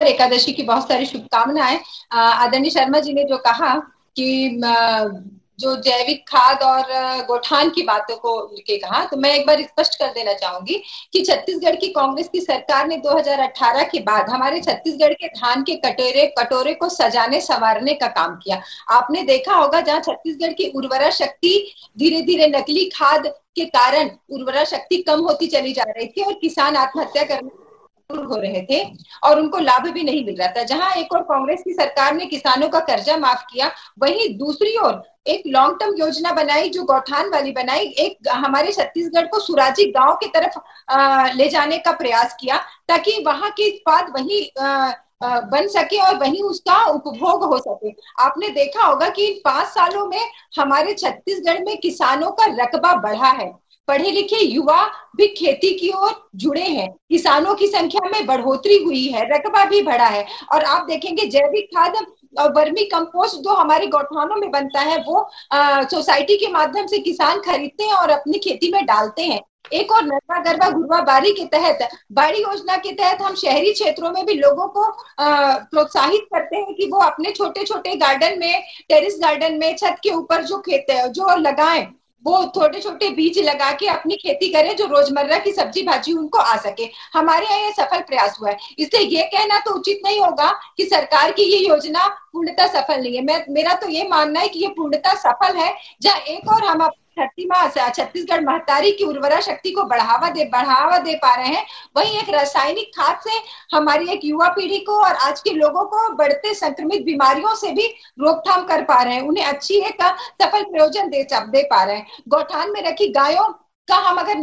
एकादशी की बहुत सारी शुभकामनाएं। आदरणीय शर्मा जी ने जो कहा कि जो जैविक खाद और गोठान की बातों को लेके कहा, तो मैं एक बार स्पष्ट कर देना चाहूंगी कि छत्तीसगढ़ की कांग्रेस की सरकार ने 2018 के बाद हमारे छत्तीसगढ़ के धान के कटोरे कटोरे को सजाने संवारने का काम किया। आपने देखा होगा जहां छत्तीसगढ़ की उर्वरा शक्ति धीरे धीरे नकली खाद के कारण उर्वरा शक्ति कम होती चली जा रही थी और किसान आत्महत्या करने हो रहे थे और उनको लाभ भी नहीं मिल रहा था। जहां एक और कांग्रेस की सरकार ने किसानों का कर्जा माफ किया, वहीं दूसरी ओर एक लॉन्ग टर्म योजना बनाई जो गौठान वाली बनाई, एक हमारे छत्तीसगढ़ को सुराजी गांव की तरफ ले जाने का प्रयास किया ताकि वहां के उत्पाद वही बन सके और वहीं उसका उपभोग हो सके। आपने देखा होगा कि इन 5 सालों में हमारे छत्तीसगढ़ में किसानों का रकबा बढ़ा है, पढ़े लिखे युवा भी खेती की ओर जुड़े हैं, किसानों की संख्या में बढ़ोतरी हुई है, रकबा भी बढ़ा है। और आप देखेंगे जैविक खाद और वर्मी कंपोस्ट जो हमारे गौठानों में बनता है वो सोसाइटी के माध्यम से किसान खरीदते हैं और अपनी खेती में डालते हैं। एक और नरवा गरबा घुरवा बारी के तहत, बाड़ी योजना के तहत हम शहरी क्षेत्रों में भी लोगों को प्रोत्साहित करते हैं कि वो अपने छोटे छोटे गार्डन में, टेरिस गार्डन में, छत के ऊपर जो खेत जो लगाएं, वो छोटे छोटे बीज लगा के अपनी खेती करें जो रोजमर्रा की सब्जी भाजी उनको आ सके। हमारे यहाँ ये सफल प्रयास हुआ है, इसलिए ये कहना तो उचित नहीं होगा कि सरकार की ये योजना पूर्णतः सफल नहीं है। मेरा तो ये मानना है कि ये पूर्णतः सफल है। जहाँ एक और हम अपनी धरती माँ छत्तीसगढ़ महतारी की उर्वरा शक्ति को बढ़ावा दे पा रहे हैं, वहीं एक रासायनिक खाद से हमारी एक युवा पीढ़ी को और आज के लोगों को बढ़ते संक्रमित बीमारियों से भी रोकथाम कर पा रहे हैं, उन्हें अच्छी एक सफल प्रयोजन दे पा रहे हैं। गौठान में रखी गायों का हम अगर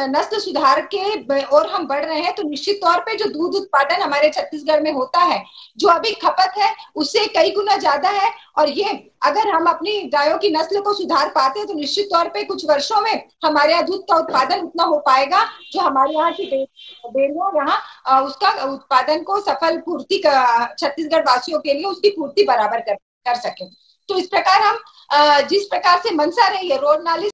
नस्ल सुधार के और हम बढ़ रहे हैं तो निश्चित तौर पे जो दूध उत्पादन हमारे छत्तीसगढ़ में होता है, जो अभी खपत है उससे कई गुना ज्यादा है। और ये अगर हम अपनी गायों की नस्ल को सुधार पाते हैं तो निश्चित तौर पे कुछ वर्षों में हमारे यहाँ दूध का उत्पादन उतना हो पाएगा जो हमारे यहाँ की डेयरियों यहाँ उसका उत्पादन को सफल पूर्ति छत्तीसगढ़ वासियों के लिए उसकी पूर्ति बराबर कर सके। तो इस प्रकार हम जिस प्रकार से मंशा रही है रोड नाली